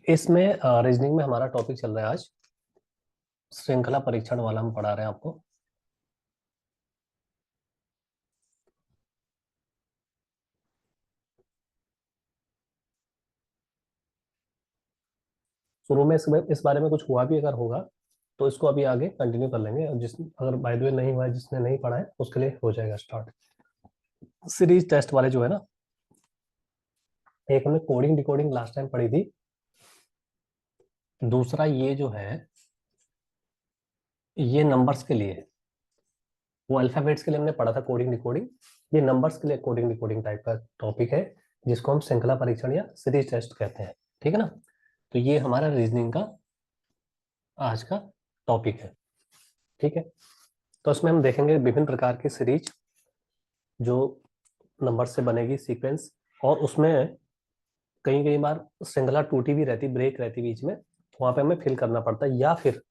इसमें रीजनिंग में हमारा टॉपिक चल रहा है आज श्रृंखला परीक्षण वाला। हम पढ़ा रहे हैं आपको। शुरू में इस बारे में कुछ हुआ भी अगर होगा तो इसको अभी आगे कंटिन्यू कर लेंगे। और जिस अगर बाय द वे नहीं हुआ है, जिसने नहीं पढ़ा है उसके लिए हो जाएगा स्टार्ट। सीरीज टेस्ट वाले जो है ना, एक हमने कोडिंग डिकोडिंग लास्ट टाइम पढ़ी थी। दूसरा ये जो है ये नंबर्स के लिए, वो अल्फाबेट्स के लिए हमने पढ़ा था कोडिंग डिकोडिंग। ये नंबर्स के लिए कोडिंग डिकोडिंग टाइप का टॉपिक है, जिसको हम श्रृंखला परीक्षण या सीरीज टेस्ट कहते हैं। ठीक है ना। तो ये हमारा रीजनिंग का आज का टॉपिक है। ठीक है। तो इसमें हम देखेंगे विभिन्न प्रकार की सीरीज जो नंबर से बनेगी सीक्वेंस, और उसमें कई कई बार श्रृंखला टूटी भी रहती, ब्रेक रहती बीच में, तो वहां पे हमें फिल करना पड़ता है। या फिर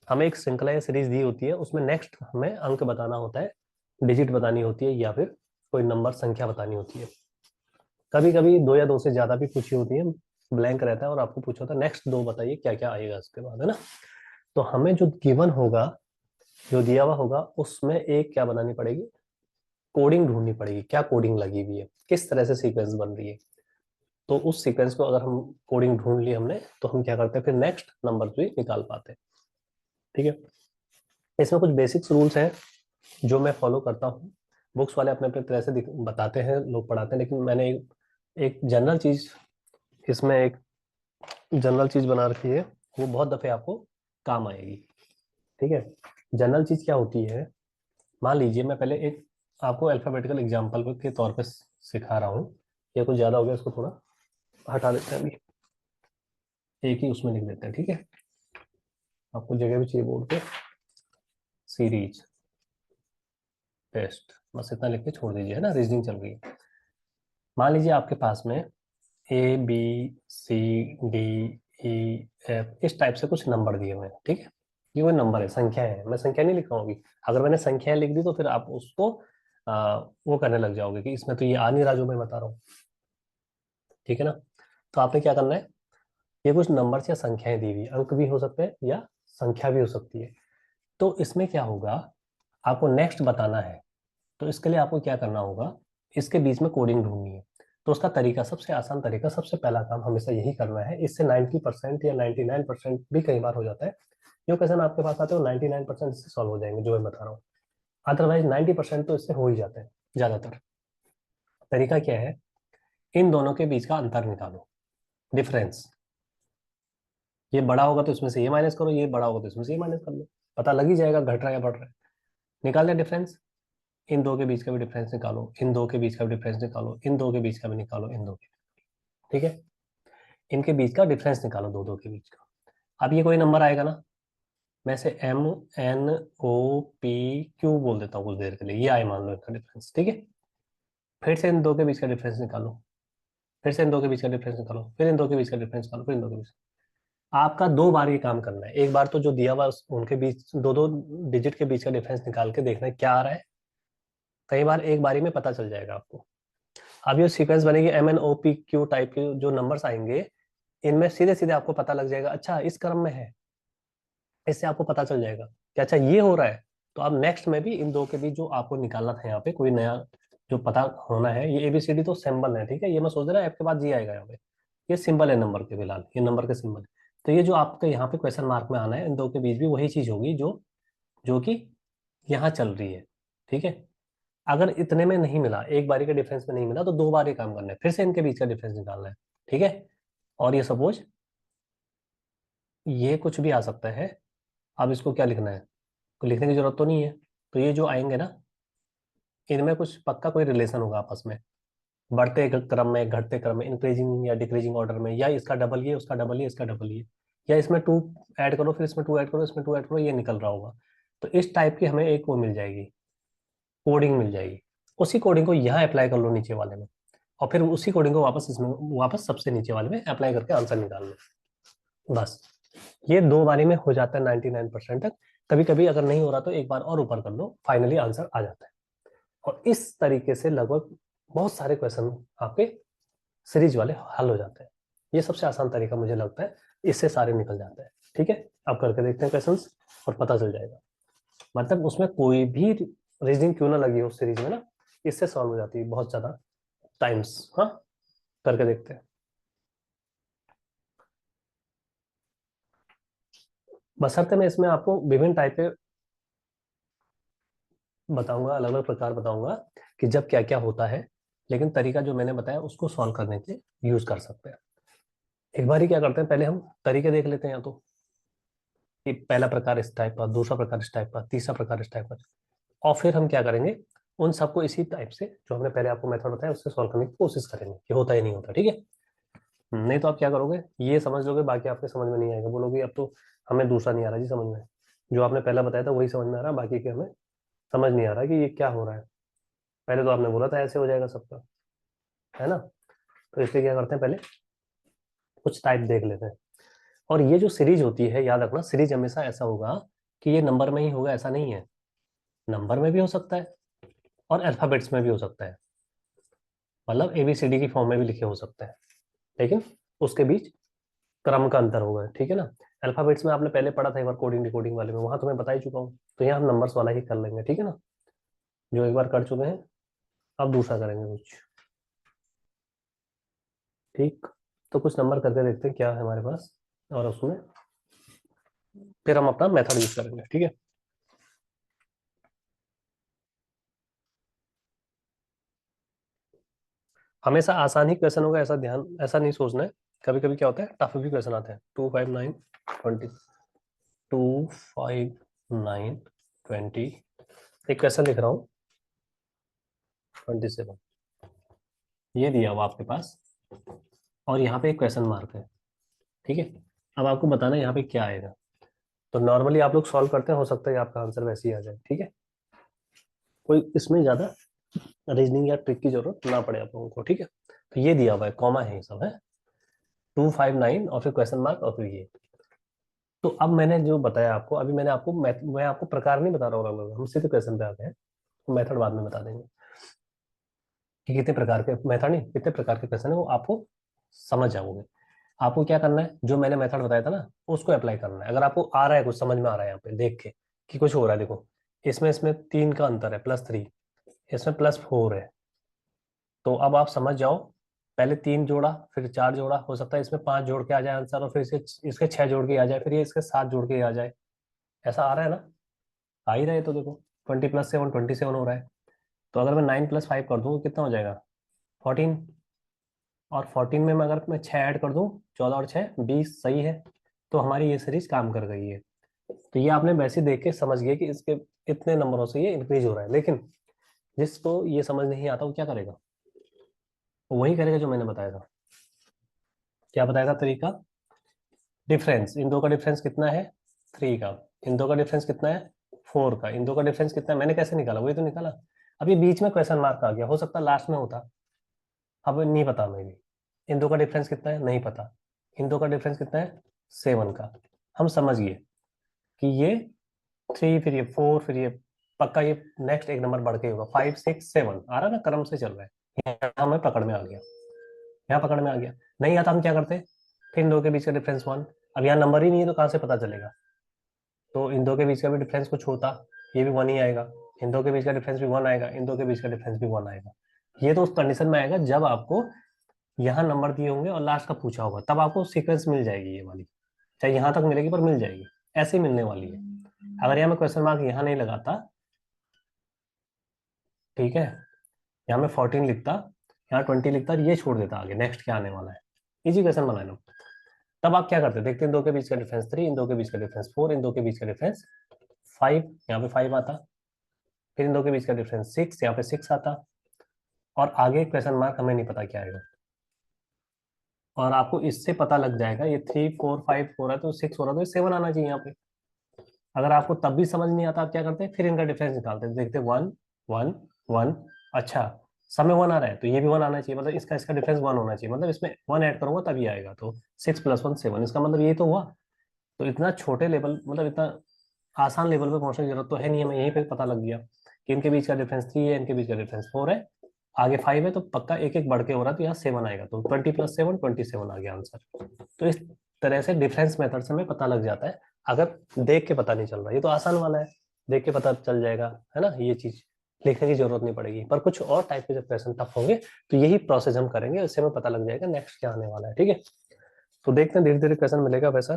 हमें एक श्रृंखला या सीरीज दी होती है, उसमें नेक्स्ट हमें अंक बताना होता है, डिजिट बतानी होती है, या फिर कोई नंबर संख्या बतानी होती है। कभी कभी दो या दो से ज्यादा भी पूछी होती है, ब्लैंक रहता है और आपको पूछा होता है नेक्स्ट दो बताइए क्या क्या आएगा उसके बाद, है ना। तो हमें जो गिवन होगा, जो दिया हुआ होगा, उसमें एक क्या बनानी पड़ेगी, कोडिंग ढूंढनी पड़ेगी। क्या कोडिंग लगी हुई है, किस तरह से सीक्वेंस बन रही है। तो उस सीक्वेंस को अगर हम कोडिंग ढूंढ ली हमने, तो हम क्या करते हैं, फिर नेक्स्ट नंबर भी निकाल पाते हैं। ठीक है। इसमें कुछ बेसिक्स रूल्स हैं जो मैं फॉलो करता हूँ। बुक्स वाले अपने अपने तरह से बताते हैं, लोग पढ़ाते हैं, लेकिन मैंने एक जनरल चीज, इसमें एक जनरल चीज बना रखी है, वो बहुत दफे आपको काम आएगी। ठीक है। जनरल चीज क्या होती है, मान लीजिए मैं पहले एक आपको अल्फाबेटिकल एग्जांपल के तौर पे सिखा रहा हूँ। ये कुछ ज्यादा हो गया, इसको थोड़ा हटा देते हैं अभी, एक ही उसमें लिख देते हैं। ठीक है। आपको जगह भी चाहिए बोर्ड पे। सीरीज टेस्ट, बस इतना लिख के छोड़ दीजिए, है ना, रीजनिंग चल रही है। मान लीजिए आपके पास में A B C D E F इस टाइप से कुछ नंबर दिए हुए हैं। ठीक है। ये कोई नंबर है, संख्या है, मैं संख्या नहीं लिख रहा हूँ अभी। अगर मैंने संख्याएं लिख दी तो फिर आप उसको वो करने लग जाओगे कि इसमें तो ये आ नहीं रहा जो मैं बता रहा हूँ। ठीक है ना। तो आपने क्या करना है, ये कुछ नंबर या संख्याएं दी हुई, अंक भी हो सकते हैं या संख्या भी हो सकती है। तो इसमें क्या होगा, आपको नेक्स्ट बताना है, तो इसके लिए आपको क्या करना होगा, इसके बीच में कोडिंग ढूंढनी है। तो उसका तरीका, सबसे आसान तरीका, सबसे पहला काम हमेशा यही करना है। इससे 90% या 99% भी कई बार हो जाता है। जो क्वेश्चन आपके पास आते हैं वो 99% इससे सॉल्व हो जाएंगे, जो मैं बता रहा हूँ। अदरवाइज 90% तो इससे हो ही जाते हैं ज्यादातर। तरीका क्या है, इन दोनों के बीच का अंतर निकालो, डिफरेंस। ये बड़ा होगा तो इसमें से ये माइनस करो, ये बड़ा होगा तो इसमें से ये माइनस कर लो, पता लग ही जाएगा घट रहा है या बढ़ रहा है। निकाल दिया डिफरेंस, इन दो के बीच का भी डिफरेंस निकालो, इन दो के बीच का भी डिफरेंस निकालो, इन दो के बीच का भी निकालो, इन दो के। ठीक है। इनके बीच का डिफरेंस निकालो, दो दो के बीच का। अब ये कोई नंबर आएगा ना, मैं से M N O P Q बोल देता हूँ कुछ देर के लिए, ये आए मान लो इनका डिफरेंस। ठीक है। फिर से इन दो के बीच का डिफरेंस निकालो, फिर से इन दो के बीच का डिफरेंस निकालो, फिर इन दो के बीच का डिफरेंस निकालो, फिर इन दो के बीच। आपका दो बार ये काम करना है। एक बार तो जो दिया हुआ उनके बीच दो दो डिजिट के बीच का डिफरेंस निकाल के देखना है क्या आ रहा है। कई बार एक बारी में पता चल जाएगा आपको। अब ये सीक्वेंस बनेगी, M N O P Q type के जो नंबर्स आएंगे, इनमें सीधे सीधे आपको पता लग जाएगा, अच्छा इस क्रम में है। इससे आपको पता चल जाएगा कि अच्छा ये हो रहा है। तो अब नेक्स्ट में भी इन दो के बीच जो आपको निकालना था, यहाँ पे कोई नया जो पता होना है, ये एबीसीडी तो सिंबल है। ठीक है। ये मैं सोच रहा है आपके पास जी आएगा यहाँ पे, ये सिंबल है नंबर के, फिलहाल ये नंबर के सिंबल है। तो ये जो आपके यहाँ पे क्वेश्चन मार्क में आना है, इन दो के बीच भी वही चीज होगी जो जो कि यहाँ चल रही है। ठीक है। अगर इतने में नहीं मिला, एक बारी के डिफरेंस में नहीं मिला, तो दो बार ये काम करना है, फिर से इनके बीच का डिफरेंस निकालना है। ठीक है। और ये सपोज ये कुछ भी आ सकता है। अब इसको क्या लिखना है, तो लिखने की जरूरत तो नहीं है। तो ये जो आएंगे ना, इनमें कुछ पक्का कोई रिलेशन होगा आपस में, बढ़ते क्रम में, घटते क्रम में, इंक्रीजिंग या डिक्रीजिंग ऑर्डर में, या इसका डबल ये, उसका डबल ये, इसका डबल ये, या इसमें टू ऐड करो, फिर इसमें टू ऐड करो, इसमें टू ऐड करो, ये निकल रहा होगा। तो इस टाइप की हमें एक वो मिल जाएगी, कोडिंग मिल जाएगी। उसी कोडिंग को यहाँ अप्लाई कर लो नीचे वाले में, और फिर उसी कोडिंग को वापस इसमें, वापस सबसे नीचे वाले में अप्लाई करके आंसर निकाल लो। बस ये दो बारी में हो जाता है 99% तक। कभी कभी अगर नहीं हो रहा तो एक बार और ऊपर कर लो, फाइनली आंसर आ जाता है। और इस तरीके से लगभग बहुत सारे क्वेश्चन आपके सीरीज वाले हल हो जाते हैं। ये सबसे आसान तरीका मुझे लगता है, इससे सारे निकल जाते हैं। ठीक है, अब करके देखते हैं क्वेश्चंस और पता चल जाएगा। मतलब उसमें कोई भी रीजनिंग क्यों ना लगी हो उस सीरीज में ना, इससे सॉल्व हो जाती है बहुत ज्यादा टाइम्स। हाँ, करके देखते हैं। बशर्ते मैं इसमें आपको विभिन्न टाइप के बताऊंगा, अलग अलग प्रकार बताऊंगा कि जब क्या क्या होता है, लेकिन तरीका जो मैंने बताया उसको सॉल्व करने के यूज कर सकते हैं। एक बार ही क्या करते हैं, पहले हम तरीके देख लेते हैं, या तो कि पहला प्रकार इस टाइप का, दूसरा प्रकार इस टाइप का, तीसरा प्रकार इस टाइप का, और फिर हम क्या करेंगे, उन सबको इसी टाइप से जो हमने पहले आपको मेथड बताया उससे सॉल्व करने की कोशिश करेंगे कि होता है नहीं होता। ठीक है, नहीं तो आप क्या करोगे, ये समझ लोगे, बाकी आपके समझ में नहीं आएगा, बोलोगे अब तो हमें दूसरा नहीं आ रहा जी समझ में, जो आपने पहला बताया था वही समझ में आ रहा है, बाकी के हमें समझ नहीं आ रहा कि ये क्या हो रहा है। पहले तो आपने बोला था ऐसे हो जाएगा सबका, है ना। तो इसलिए क्या करते हैं, पहले कुछ टाइप देख लेते हैं। और ये जो सीरीज होती है, याद रखना, सीरीज हमेशा ऐसा होगा कि ये नंबर में ही होगा, ऐसा नहीं है। नंबर में भी हो सकता है और अल्फाबेट्स में भी हो सकता है, मतलब ABCD की फॉर्म में भी लिखे हो सकते हैं, लेकिन उसके बीच क्रम का अंतर होगा। ठीक है ना। अल्फाबेट्स में आपने पहले पढ़ा था एक बार कोडिंग डिकोडिंग वाले में, वहां तो मैं बता ही चुका हूँ, तो यहाँ हम नंबर्स वाला ही कर लेंगे। ठीक है ना, जो एक बार कर चुके हैं, अब दूसरा करेंगे कुछ। ठीक, तो कुछ नंबर करके देखते हैं क्या है हमारे पास, और उसमें फिर हम अपना मेथड यूज करेंगे। ठीक है, हमेशा आसान ही क्वेश्चन होगा ऐसा ध्यान, ऐसा नहीं सोचना है। कभी कभी क्या होता है, टफ भी क्वेश्चन आते हैं। 259 20, 259 20, एक क्वेश्चन लिख रहा हूँ, 27 ये दिया हुआ आपके पास, और यहाँ पे एक क्वेश्चन मार्क है। ठीक है, अब आपको बताना है यहाँ पे क्या आएगा। तो नॉर्मली आप लोग सॉल्व करते हैं, हो सकता है आपका आंसर वैसे ही आ जाए। ठीक है, कोई इसमें ज्यादा रीजनिंग या ट्रिक की जरूरत ना पड़े आप लोगों को। ठीक है, तो ये दिया हुआ है, कॉमा है, ये सब है, 259 और फिर क्वेश्चन मार्क और फिर ये। तो अब मैंने जो बताया आपको, अभी मैंने आपको मैं आपको प्रकार नहीं बता रहा हूँ, हम सीधे क्वेश्चन पे आते हैं, मेथड बाद में बता देंगे कि कितने प्रकार के मेथड, नहीं कितने प्रकार के क्वेश्चन है, वो आपको समझ जाओगे। आपको क्या करना है, जो मैंने मेथड बताया था ना उसको अप्लाई करना है। अगर आपको आ रहा है, कुछ समझ में आ रहा है यहाँ पे देख के कि कुछ हो रहा है, देखो इसमें इसमें 3 का अंतर है, +3, इसमें +4 है, तो अब आप समझ जाओ। पहले 3 जोड़ा, फिर 4 जोड़ा, हो सकता है इसमें 5 जोड़ के आ जाए आंसर, और फिर इसके 6 जोड़ के आ जाए, फिर ये इसके 7 जोड़ के आ जाए। ऐसा आ रहा है ना, आ ही रहे, तो देखो 20+7 27 हो रहा है। तो अगर मैं 9+5 कर दूँ तो कितना हो जाएगा, 14, और 14 में मैं अगर मैं 6 ऐड कर दूँ, 14 और 6 20, सही है। तो हमारी ये सीरीज काम कर गई है। तो ये आपने वैसे देख के समझ गए कि इसके इतने नंबरों से ये इंक्रीज हो रहा है, लेकिन जिसको ये समझ नहीं आता वो क्या करेगा, वो वही करेगा जो मैंने बताया था। क्या बताया था तरीका, डिफरेंस, इन दो का डिफरेंस कितना है, 3 का, इन दो का डिफरेंस कितना है, 4 का, इन दो का डिफरेंस कितना है, मैंने कैसे निकाला, वही तो निकाला। अभी बीच में क्वेश्चन मार्क आ गया, हो सकता है लास्ट में होता, अब नहीं पता मैं भी। इन दो का डिफरेंस कितना है, नहीं पता। इन दो का डिफरेंस कितना है, 7 का। हम समझ गए कि ये 3, फिर ये 4, फिर ये पक्का ये नेक्स्ट एक नंबर बढ़ के होगा, 5 6 7 आ रहा है ना, क्रम से चल रहा है। यहाँ हमें पकड़ में आ गया, यहाँ पकड़ में आ गया। नहीं आता हम क्या करते, फिर इन दो के बीच का डिफरेंस 1। अब यहाँ नंबर ही नहीं है तो कहाँ से पता चलेगा, तो इन दो के बीच का भी डिफरेंस कुछ होता, ये भी 1 ही आएगा। इन दो के बीच का डिफरेंस भी 1 आएगा, इन दो के बीच का डिफरेंस भी 1 आएगा। ये तो उस कंडीशन में आएगा जब आपको यहाँ नंबर दिए होंगे और लास्ट का पूछा होगा, तब आपको सीक्वेंस मिल जाएगी ये वाली, चाहे यहाँ तक मिलेगी पर मिल जाएगी, ऐसे ही मिलने वाली है। अगर यहाँ मैं क्वेश्चन मार्क यहाँ नहीं लगाता, ठीक है, यहाँ मैं 14 लिखता, यहाँ 20 लिखता और ये छोड़ देता आगे, नेक्स्ट क्या आने वाला है, इजी क्वेश्चन बना लो। तब आप क्या करते, देखते हैं, इन दो के बीच का डिफरेंस 3, इन दो के बीच का डिफरेंस 4, इन दो के बीच का डिफरेंस 5, यहाँ पे 5 आता, फिर इन दो के बीच का डिफरेंस 6, यहाँ पे 6 आता, और आगे क्वेश्चन मार्क हमें नहीं पता क्या आएगा। और आपको इससे पता लग जाएगा, ये 3 4 5 हो रहा है तो 6 हो रहा है, तो 7 आना चाहिए यहाँ पे। अगर आपको तब भी समझ नहीं आता, आप क्या करते हैं, फिर इनका डिफरेंस निकालते हैं, देखते हैं 1 1 1, अच्छा समय 1 आ रहा है तो ये भी 1 आना चाहिए, मतलब इसका इसका डिफरेंस 1 होना चाहिए, मतलब इसमें 1 ऐड करूंगा तभी आएगा, तो 6 + 1 7, इसका मतलब ये तो हुआ। तो इतना छोटे लेवल, मतलब इतना आसान लेवल पे पहुंचने की जरूरत तो है नहीं, हमें यहीं पे पता लग गया कि इनके बीच का डिफरेंस 3 है, इनके बीच का डिफरेंस 4 है, आगे 5 है तो पक्का एक एक बढ़ के हो रहा है, तो यहाँ 7 आएगा, तो 20 + 7 27 आ गया आंसर। तो इस तरह से डिफरेंस मेथड से हमें पता लग जाता है, अगर देख के पता नहीं चल रहा। ये तो आसान वाला है, देख के पता चल जाएगा, है ना, ये चीज लिखने की जरूरत नहीं पड़ेगी। पर कुछ और टाइप के जब क्वेश्चन टफ होंगे तो यही प्रोसेस हम करेंगे, इससे हमें पता लग जाएगा नेक्स्ट क्या आने वाला है। ठीक है, तो देखते हैं धीरे धीरे क्वेश्चन मिलेगा वैसा,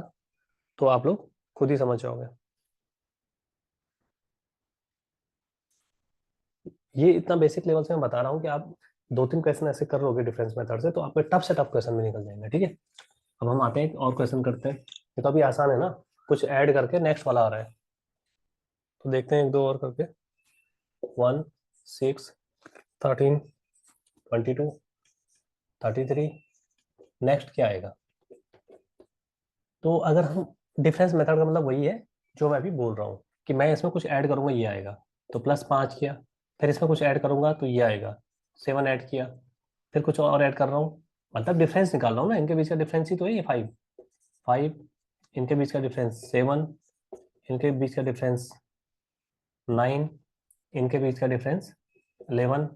तो आप लोग खुद ही समझ जाओगे। ये इतना बेसिक लेवल से मैं बता रहा हूँ कि आप 2-3 क्वेश्चन ऐसे कर लोगे डिफरेंस मेथड से, तो आपके टफ से टफ क्वेश्चन भी निकल जाएंगे। ठीक है, अब हम आते हैं एक और क्वेश्चन करते हैं। ये तो अभी आसान है ना, कुछ ऐड करके नेक्स्ट वाला आ रहा है, तो देखते हैं एक दो और करके। 1 6 13 22 33, नेक्स्ट क्या आएगा? तो अगर हम डिफरेंस मेथड का मतलब वही है जो मैं अभी बोल रहा हूँ, कि मैं इसमें कुछ ऐड करूंगा ये आएगा, तो +5 किया, फिर इसमें कुछ ऐड करूंगा तो ये आएगा, 7 ऐड किया, फिर कुछ और ऐड कर रहा हूँ, मतलब डिफरेंस निकाल रहा हूँ ना, इनके बीच का डिफरेंस ही तो है ये 5। 5, इनके बीच का डिफरेंस 7, इनके बीच का डिफरेंस 9, इनके बीच का डिफरेंस 11।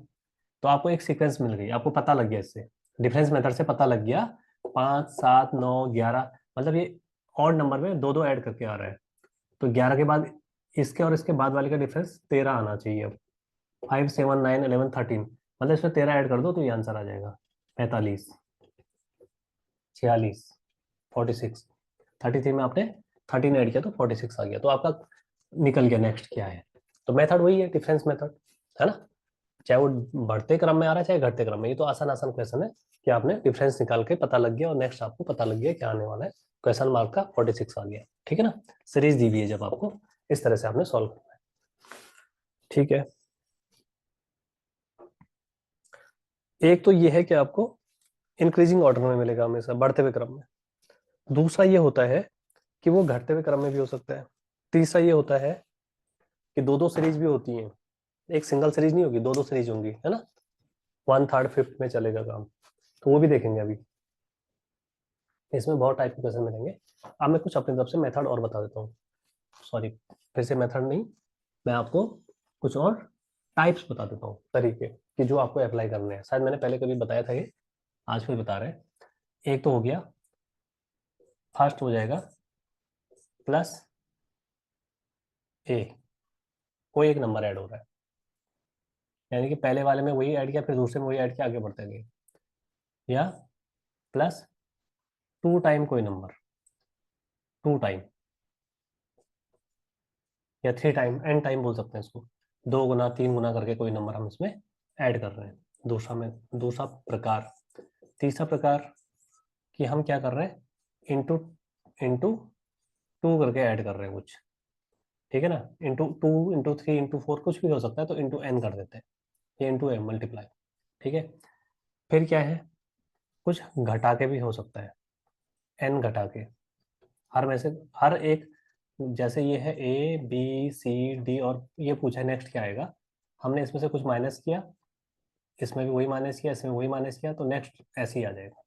तो आपको एक सीक्वेंस मिल गई, आपको पता लग गया इससे, डिफरेंस मेथड से पता लग गया 5 7 9 11, मतलब ये ऑड नंबर में दो दो ऐड करके आ रहा है, तो 11 के बाद इसके और इसके बाद वाले का डिफरेंस 13 आना चाहिए। अब 5 7 9 11 13, मतलब इसमें 13 ऐड कर दो तो ये आंसर आ जाएगा 45 46 46। 33 में आपने 13 ऐड किया तो 46 आ गया, तो आपका निकल गया नेक्स्ट क्या है। तो मेथड वही है, डिफरेंस मेथड, है ना, चाहे वो बढ़ते क्रम में आ रहा है चाहे घटते क्रम में, ये तो आसान आसान क्वेश्चन है कि आपने डिफरेंस निकाल के पता लग गया और नेक्स्ट आपको पता लग गया क्या आने वाला है। क्वेश्चन मार्क का 46 आ गया। ठीक है ना, सीरीज दी हुई है जब आपको, इस तरह से आपने सॉल्व करना है। ठीक है, एक तो ये है कि आपको इंक्रीजिंग ऑर्डर में मिलेगा हमेशा, बढ़ते हुए क्रम में। दूसरा ये होता है कि वो घटते हुए क्रम में भी हो सकता है। तीसरा ये होता है कि दो दो सीरीज भी होती हैं, एक सिंगल सीरीज नहीं होगी, दो दो सीरीज होंगी, है ना, 1 3rd 5th में चलेगा काम, तो वो भी देखेंगे अभी। इसमें बहुत टाइप के क्वेश्चन मिलेंगे। अब मैं कुछ अपनी तरफ से मेथड और बता देता हूँ, सॉरी, फिर से मेथड नहीं, मैं आपको कुछ और टाइप्स बता देता हूँ, तरीके कि जो आपको अप्लाई करने हैं। शायद मैंने पहले कभी बताया था, ये आज फिर बता रहे हैं। एक तो हो गया, फर्स्ट हो जाएगा +a, कोई एक नंबर ऐड हो रहा है, यानी कि पहले वाले में वही ऐड किया, फिर दूसरे में वही ऐड किया, आगे बढ़ते गए। या +2 टाइम कोई नंबर, 2 टाइम, या 3 टाइम, n टाइम बोल सकते हैं इसको, 2 गुना 3 गुना करके कोई नंबर हम इसमें ऐड कर रहे हैं। दूसरा प्रकार। तीसरा प्रकार कि हम क्या कर रहे हैं, इंटू इंटू 2 करके ऐड कर रहे हैं कुछ, ठीक है ना, ×2 ×3 ×4 कुछ भी हो सकता है, तो ×n कर देते हैं, ये ×m मल्टीप्लाई। ठीक है, फिर क्या है, कुछ घटा के भी हो सकता है, n घटा के, हर में से हर एक, जैसे ये है A B C D और ये पूछा है नेक्स्ट क्या आएगा, हमने इसमें से कुछ माइनस किया, इसमें भी वही माइनस किया, इसमें वही माइनस किया, तो नेक्स्ट ऐसे ही आ जाएगा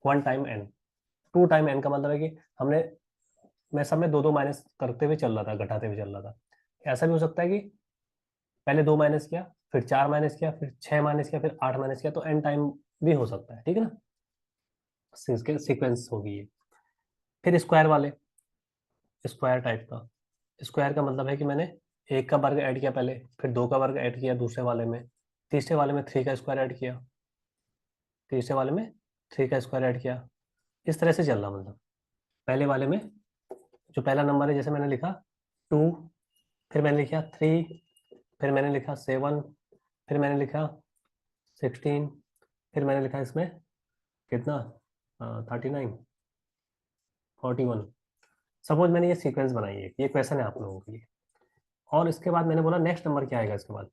1 टाइम n। 2 टाइम n का मतलब है कि हमने, मैं सब में दो दो माइनस करते हुए चल रहा था, घटाते हुए चल रहा था। ऐसा भी हो सकता है कि पहले 2 माइनस किया, फिर 4 माइनस किया, फिर 6 माइनस किया, फिर 8 माइनस किया, तो n टाइम भी हो सकता है। ठीक है ना, सीक्वेंस होगी ये। फिर स्क्वायर वाले, स्क्वायर टाइप का, स्क्वायर का मतलब है कि मैंने एक का वर्ग ऐड किया पहले, फिर दो का वर्ग ऐड किया दूसरे वाले में, तीसरे वाले में 3 का स्क्वायर ऐड किया, तीसरे वाले में 3 का स्क्वायर ऐड किया, इस तरह से चल रहा, मतलब पहले वाले में जो पहला नंबर है, जैसे मैंने लिखा 2, फिर मैंने लिखा 3, फिर मैंने लिखा 7, फिर मैंने लिखा 16, फिर मैंने लिखा इसमें कितना, 39 41। सपोज मैंने ये सीक्वेंस बनाई है, ये क्वेश्चन है आप लोगों के लिए, और इसके बाद मैंने बोला नेक्स्ट नंबर क्या आएगा इसके बाद,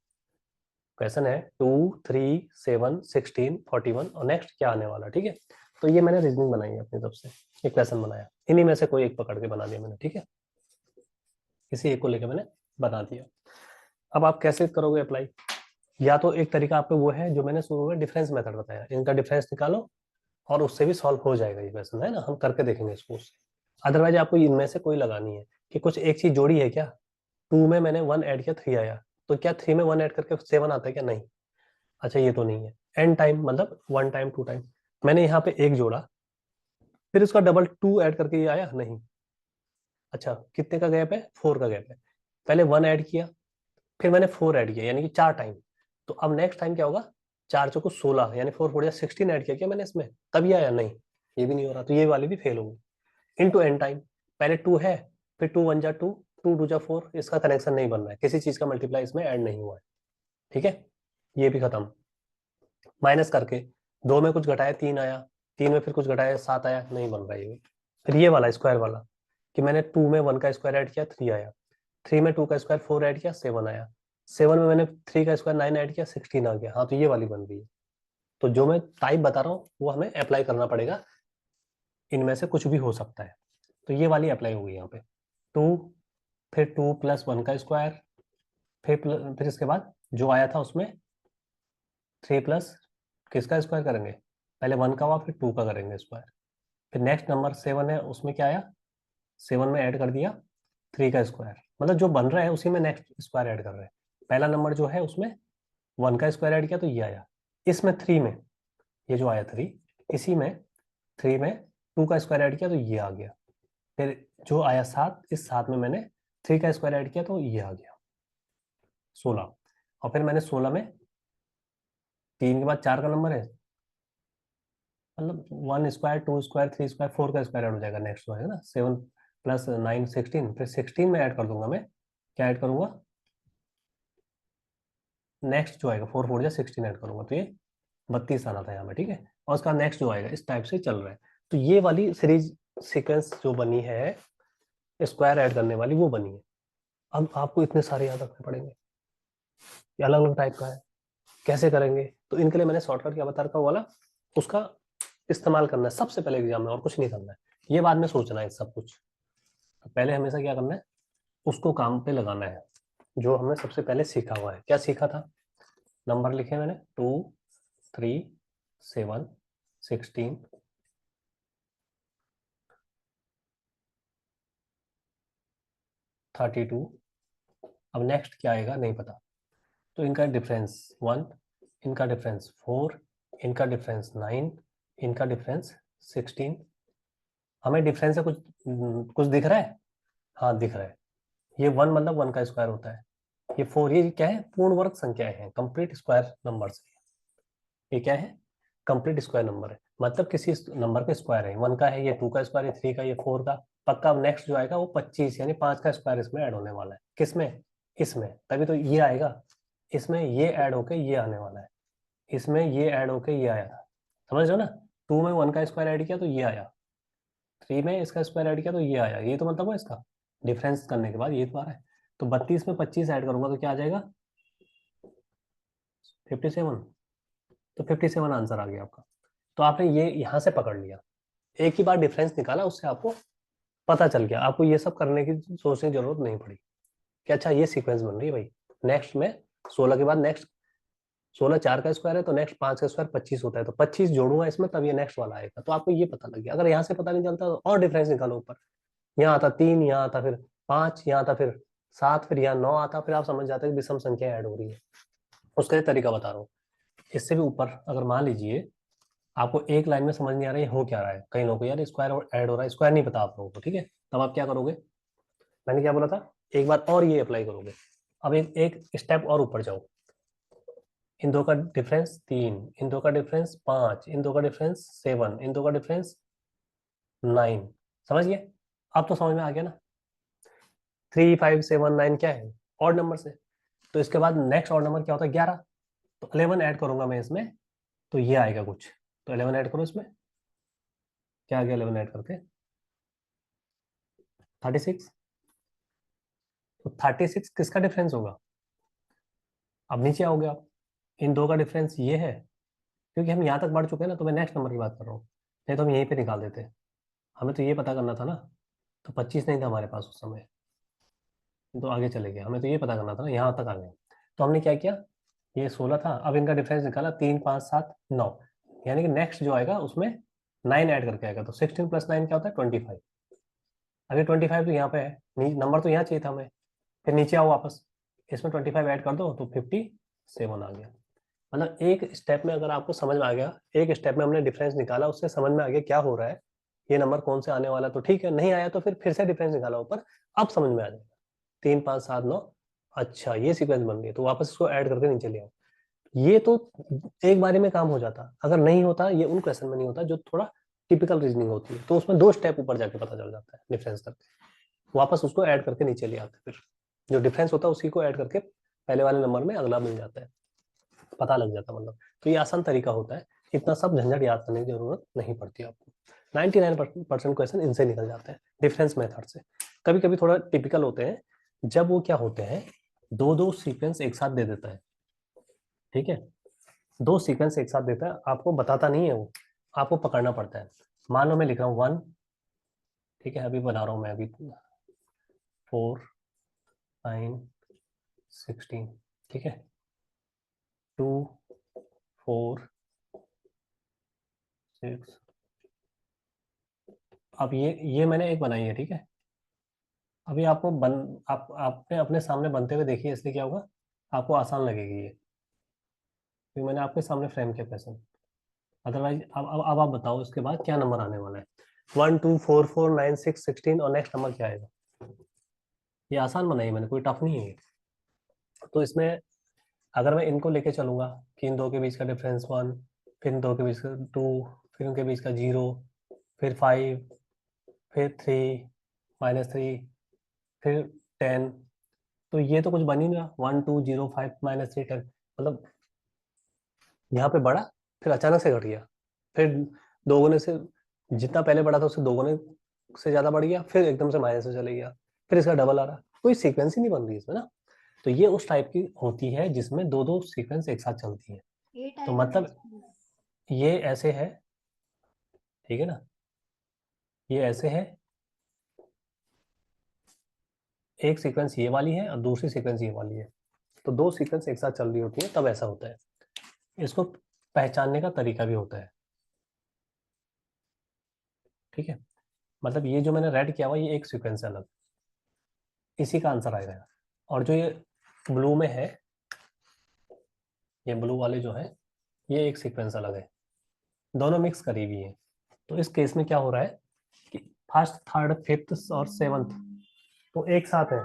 क्वेश्चन है 2 3 7 16 41 और नेक्स्ट क्या आने वाला। ठीक है, तो ये मैंने रीजनिंग बनाई है अपनी तरफ से, एक क्वेश्चन बनाया, इन्हीं में से कोई एक पकड़ के बना दिया मैंने। ठीक है, किसी एक को लेकर मैंने बना दिया। अब आप कैसे करोगे अप्लाई, या तो एक तरीका आपको वो है जो मैंने शुरू में डिफरेंस मेथड बताया, इनका डिफरेंस निकालो और उससे भी सॉल्व हो जाएगा ये क्वेश्चन, है ना, हम करके देखेंगे इसको उससे। अदरवाइज आपको इनमें से कोई लगानी है कि कुछ एक चीज जोड़ी है क्या, 2 में मैंने 1 ऐड किया 3 आया, तो क्या 3 में 1 ऐड करके 7 आता है क्या, नहीं, अच्छा ये तो नहीं है, एन टाइम मतलब 1 टाइम 2 टाइम। मैंने यहाँ पे एक जोड़ा, फिर उसका डबल 2 ऐड करके ये आया नहीं। अच्छा कितने का गैप है, 4 का गैप है। पहले 1 ऐड किया, फिर मैंने 4 ऐड किया, यानी कि 4 टाइम। तो अब नेक्स्ट टाइम क्या होगा, 4 चौको 16, यानी 4 4 16 ऐड किया क्या मैंने इसमें, तब ये आया नहीं। ये भी नहीं हो रहा, तो ये वाली भी फेल होगी। इनटू एन टाइम, पहले 2 है, फिर 2 1 जा 2, 2 2 जा 4, इसका कनेक्शन नहीं बन रहा है, किसी चीज का मल्टीप्लाई इसमें ऐड नहीं हुआ है। ठीक है, ये भी खत्म। माइनस करके 2 में कुछ घटाया 3 आया, 3 में फिर कुछ घटाया 7 आया, नहीं बन रहा है ये भी। फिर ये वाला स्क्वायर वाला, कि मैंने 2 में 1 का स्क्वायर ऐड किया 3 आया, 3 में 2 का स्क्वायर 4 ऐड किया 7 आया, 7 में मैंने 3 का स्क्वायर 9 ऐड किया 16 आ गया। हाँ तो ये वाली बन रही है। तो जो मैं टाइप बता रहा हूँ वो हमें अप्लाई करना पड़ेगा, इनमें से कुछ भी हो सकता है। तो ये वाली अप्लाई होगी यहाँ पे, 2, फिर 2 प्लस 1 का स्क्वायर, फिर इसके बाद जो आया था उसमें 3 प्लस किसका स्क्वायर करेंगे, पहले 1 का हुआ फिर 2 का करेंगे स्क्वायर। फिर नेक्स्ट नंबर 7 है, उसमें क्या आया, 7 में ऐड कर दिया 3 का स्क्वायर, मतलब जो बन रहा है उसी में नेक्स्ट स्क्वायर ऐड कर रहे हैं। पहला नंबर जो है उसमें 1 का स्क्वायर ऐड किया तो ये आया, इसमें 3 में ये जो आया 3, इसी में 3 में 2 का स्क्वायर ऐड किया तो ये आ गया। फिर जो आया 7, इस 7 में मैंने 3 का स्क्वायर ऐड किया तो ये आ गया 16। और फिर मैंने 16 में 3 के बाद 4 का नंबर है, मतलब 1 स्क्वायर 2 स्क्वायर 3 स्क्वायर 4 का स्क्वायर ऐड हो जाएगा, नेक्स्ट जो है ना 7 प्लस 9 16, फिर 16 में ऐड कर दूंगा मैं, क्या ऐड करूंगा, नेक्स्ट जो आएगा 4 4 या 16 ऐड करूंगा तो ये 32 आना था यहाँ पे। ठीक है, और उसका नेक्स्ट जो आएगा इस टाइप से चल रहा है। तो ये वाली सीरीज सीक्वेंस जो बनी है स्क्वायर ऐड करने वाली, वो बनी है। अब आपको इतने सारे याद रखने पड़ेंगे, ये अलग अलग टाइप का है, कैसे करेंगे। तो इनके लिए मैंने शॉर्टकट क्या बता रखा वाला, उसका इस्तेमाल करना है सबसे पहले एग्जाम में, और कुछ नहीं करना है, ये बाद में सोचना है सब कुछ। तो पहले हमेशा क्या करना है, उसको काम पे लगाना है जो हमने सबसे पहले सीखा हुआ है। क्या सीखा था, नंबर लिखे मैंने 2 3 7 16 32। अब नेक्स्ट क्या आएगा नहीं पता, तो इनका डिफरेंस 1, इनका डिफरेंस 4, इनका डिफरेंस 9, इनका डिफरेंस 16। हमें डिफरेंस से कुछ कुछ दिख रहा है, हाँ दिख रहा है। ये 1 मतलब 1 का स्क्वायर होता है, ये 4 ये क्या है, पूर्ण वर्ग संख्याएं हैं, कंप्लीट स्क्वायर नंबर्स। ये क्या है, कंप्लीट स्क्वायर नंबर है, मतलब किसी नंबर का स्क्वायर है, 1 का है, ये 2 का स्क्वायर है, 3 का, ये 4 का। पक्का अब नेक्स्ट जो आएगा वो 25, यानी 5 का स्क्वायर इसमें ऐड होने वाला है, किसमें, इसमें, तभी तो ये आएगा। इसमें ये ऐड होके ये आने वाला है, इसमें ये ऐड होके ये आया था, समझ रहे हो ना। 2 में 1 का स्क्वायर ऐड किया तो ये आया, 3 में इसका स्क्वायर ऐड किया तो ये आया, ये तो मतलब है इसका डिफरेंस करने के बाद ये तो आ रहा है। तो 32 में 25 ऐड करूंगा तो क्या आ जाएगा, 57। तो 57 आंसर आ गया आपका। तो आपने ये यहाँ से पकड़ लिया, एक ही बार डिफरेंस निकाला, उससे आपको पता चल गया, आपको ये सब करने की सोचने की जरूरत नहीं पड़ी कि अच्छा ये सीक्वेंस बन रही है भाई। नेक्स्ट में 16 के बाद नेक्स्ट 16 4 का स्क्वायर है तो नेक्स्ट 5 का स्क्वायर 25 होता है, तो 25 जोड़ूंगा इसमें तब ये नेक्स्ट वाला आएगा। तो आपको ये पता लग गया। अगर यहाँ से पता नहीं चलता तो और डिफरेंस निकालो ऊपर, यहाँ आता 3, यहाँ आता फिर 5, यहाँ आता फिर 7, फिर यहाँ 9 आता, फिर आप समझ जाते हैं कि विषम संख्या ऐड हो रही है। उसका ये तरीका बता रहा हूँ। इससे भी ऊपर अगर मान लीजिए आपको एक लाइन में समझ नहीं आ रहा है हो क्या रहा है, कई लोगों को यार स्क्वायर और ऐड हो रहा है, स्क्वायर नहीं पता आप लोगों को, ठीक है, तब आप क्या करोगे, मैंने क्या बोला था, एक बार और ये अप्लाई करोगे। अब एक एक स्टेप और ऊपर जाओ, इन दो का डिफरेंस 3, इन दो का डिफरेंस 5, इन दो का डिफरेंस 7, इन दो का डिफरेंस 9। समझ गए, अब तो समझ में आ गया ना। 3 5 7 9 क्या है, ऑड नंबर से। तो इसके बाद नेक्स्ट ऑड नंबर क्या होता है, 11। तो 11 ऐड करूंगा मैं इसमें तो ये आएगा कुछ, तो 11 ऐड करो इसमें, क्या आ गया 11 ऐड करके, 36। तो 36 किसका डिफरेंस होगा, अब नीचे आओगे आप, इन दो का डिफरेंस ये है, क्योंकि हम यहाँ तक बढ़ चुके हैं ना, तो मैं नेक्स्ट नंबर की बात कर रहा हूँ, नहीं तो हम यहीं पे निकाल देते। हमें तो ये पता करना था ना, तो 25 नहीं था हमारे पास उस समय, तो आगे चले गए, हमें तो ये पता करना था ना, यहाँ तक आ गए। तो हमने क्या किया, ये 16 था, अब इनका डिफरेंस निकाला, 3 5 7 9, यानी कि नेक्स्ट जो आएगा उसमें 9 ऐड करके आएगा, तो 16 प्लस 9 क्या होता है 25। अभी 25 तो यहाँ पे है, नंबर तो यहाँ चाहिए था हमें, फिर नीचे आओ वापस, इसमें 25 ऐड कर दो तो 57 आ गया। मतलब एक स्टेप में अगर आपको समझ में आ गया, एक स्टेप में हमने डिफरेंस निकाला, उससे समझ में आ गया क्या हो रहा है, ये नंबर कौन से आने वाला, तो ठीक है, नहीं आया तो फिर से डिफरेंस निकाला ऊपर, अब समझ में आ जाएगा 3 5 7 9, अच्छा ये सीक्वेंस बन गई, तो वापस इसको ऐड करके नीचे ले आओ। ये तो एक बारी में काम हो जाता, अगर नहीं होता, ये उन क्वेश्चन में नहीं होता जो थोड़ा टिपिकल रीजनिंग होती है, तो उसमें 2 स्टेप ऊपर जाके पता चल जाता है डिफरेंस करके, वापस उसको ऐड करके नीचे ले आते, फिर जो डिफरेंस होता है उसी को ऐड करके पहले वाले नंबर में अगला मिल जाता है, पता लग जाता है मतलब। तो ये आसान तरीका होता है, इतना सब झंझट याद करने की जरूरत नहीं पड़ती आपको। 99% क्वेश्चन इनसे निकल जाते हैं, डिफरेंस मेथड से। कभी कभी थोड़ा टिपिकल होते हैं, जब वो क्या होते हैं, दो दो सीक्वेंस एक साथ दे देता है, ठीक है, 2 सीक्वेंस एक साथ देता है, आपको बताता नहीं है वो, आपको पकड़ना पड़ता है। मान लो मैं लिख रहा हूँ 1, ठीक है, अभी बना रहा हूँ मैं, अभी 4 9 16, ठीक है, 2 4 6, अब ये मैंने एक बनाई है, ठीक है, अभी आपको आपने अपने सामने बनते हुए देखिए, इसलिए क्या होगा, आपको आसान लगेगी ये, क्योंकि मैंने आपके सामने फ्रेम किया क्वेश्चन। अदरवाइज अब आप बताओ इसके बाद क्या नंबर आने वाला है, 1 2 4 4 9 6 16, और नेक्स्ट नंबर क्या आएगा। ये आसान बनाई है मैंने, कोई टफ नहीं है ये। तो इसमें अगर मैं इनको लेके चलूंगा कि इन दो के बीच का डिफरेंस 1, फिर इन दो के बीच का 2, फिर उनके बीच का 0, फिर 5, फिर 3 -3, फिर 10, तो ये तो कुछ बन ही नहीं रहा, 1 2 0 5 -3 10, मतलब यहाँ पे बढ़ा, फिर अचानक से घट गया, फिर दोगुने से, जितना पहले बढ़ा था उससे दोगुने से ज्यादा बढ़ गया, फिर एकदम से माइनस में चले गया, फिर इसका डबल आ रहा, कोई सीक्वेंस ही नहीं बन रही इसमें ना। तो ये उस टाइप की होती है जिसमें दो दो सीक्वेंस एक साथ चलती है। तो मतलब ये ऐसे है, ठीक है ना, ये ऐसे है, एक सीक्वेंस ये वाली है और दूसरी सीक्वेंस ये वाली है, तो 2 सीक्वेंस एक साथ चल रही होती है, तब ऐसा होता है। इसको पहचानने का तरीका भी होता है, ठीक है, मतलब ये जो मैंने रेड किया हुआ, ये एक सीक्वेंस है अलग, इसी का आंसर आएगा। और जो ये ब्लू में है, ये ब्लू वाले जो है, ये एक सीक्वेंस अलग है, दोनों मिक्स करी हुई है। तो इस केस में क्या हो रहा है कि फर्स्ट थर्ड फिफ्थ और सेवंथ तो एक साथ है,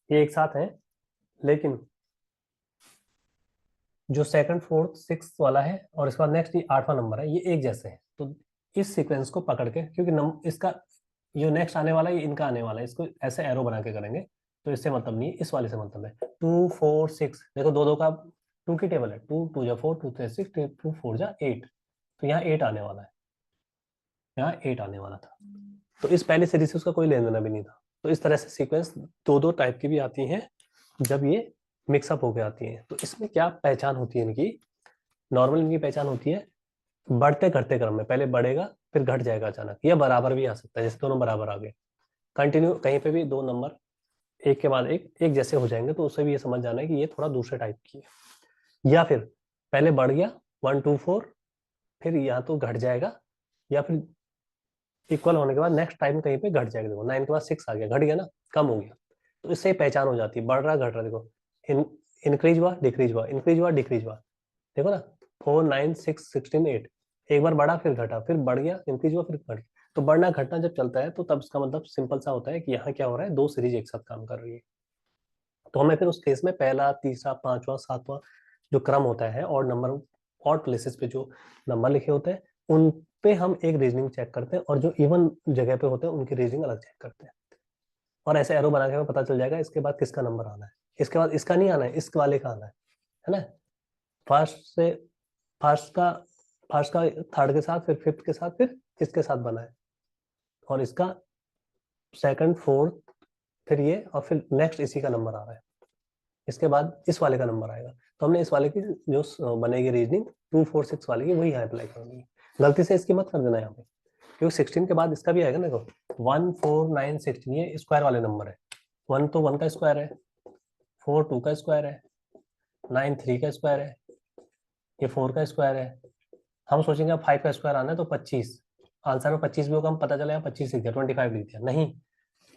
ये एक साथ है, लेकिन जो सेकंड फोर्थ सिक्स वाला है और इसके बाद नेक्स्ट ये 8वां नंबर है, ये एक जैसे हैं। तो इस सीक्वेंस को पकड़ के, क्योंकि इसका जो नेक्स्ट आने वाला है ये इनका आने वाला है, इसको ऐसे एरो बना के करेंगे, तो इससे मतलब नहीं है, इस वाले से मतलब है। 2 4 6, देखो दो दो का 2 की टेबल है, 2 2 जा 4, 2 3 6, 2 4 जा 8, तो यहाँ 8 आने वाला है, यहाँ 8 आने वाला था, तो इस पहली सीरीज से उसका कोई लेन देना भी नहीं था। तो इस तरह से सीक्वेंस दो दो टाइप की भी आती हैं, जब ये मिक्सअप होके आती हैं। तो इसमें क्या पहचान होती है इनकी, नॉर्मल इनकी पहचान होती है बढ़ते घटते क्रम में, पहले बढ़ेगा फिर घट जाएगा अचानक, या बराबर भी आ सकता है, जैसे दोनों बराबर आ गए, कंटिन्यू कहीं पे भी दो नंबर एक के बाद एक जैसे हो जाएंगे, तो उससे भी ये समझ जाना है कि ये थोड़ा दूसरे टाइप की है। या फिर पहले बढ़ गया 1 2 4, फिर या तो घट जाएगा, या फिर इक्वल होने के बाद नेक्स्ट टाइम कहीं पे घट जाएगा, देखो 9 के बाद 6 आ गया, घट गया ना, कम हो गया, तो इससे पहचान हो जाती है, बढ़ रहा घट रहा, देखो इंक्रीज हुआ डिक्रीज हुआ, इंक्रीज हुआ डिक्रीज हुआ, देखो ना, 4 9 6 16 8, एक बार बढ़ा फिर घटा, फिर बढ़ गया, इंक्रीज हुआ फिर घट गया। तो बढ़ना घटना जब चलता है, तो तब इसका मतलब सिंपल सा होता है कि यहाँ क्या हो रहा है, 2 सीरीज एक साथ काम कर रही है। तो हमें फिर उस केस में पहला तीसरा पांचवा सातवां जो क्रम होता है, और नंबर और प्लेसेस पे जो नंबर लिखे होते हैं, उन पे हम एक रीजनिंग चेक करते हैं, और जो इवन जगह पे होते हैं उनकी रीजनिंग अलग चेक करते हैं। और ऐसे एरो बना के हमें पता चल जाएगा इसके बाद किसका नंबर आना है, इसके बाद इसका नहीं आना है, इस वाले का आना है ना, फर्स्ट से फर्स्ट का फर्स्ट का थर्ड के साथ, फिर फिफ्थ के साथ, फिर इसके साथ बना है, और इसका सेकंड फोर्थ, फिर ये, और फिर नेक्स्ट इसी का नंबर आ रहा है, इसके बाद इस वाले का नंबर आएगा। तो हमने इस वाले की जो बनेगी रीजनिंग 2 4 6 वाले की, वही यहाँ अप्लाई करनी है। गलती से इसकी मत कर देना यहाँ पे, क्योंकि 16 के बाद इसका भी आएगा ना, देखो 1 4 9 16, ये स्क्वायर वाले नंबर है, 1 तो 1 का स्क्वायर है, 4 2 का स्क्वायर है, 9 3 का स्क्वायर है, ये 4 का स्क्वायर है। हम सोचेंगे अब 5 का स्क्वायर आना है तो 25, आंसर में 25 भी होगा, हम पता चला यहाँ 25 लिख दिया, 25 लिख दिया, नहीं,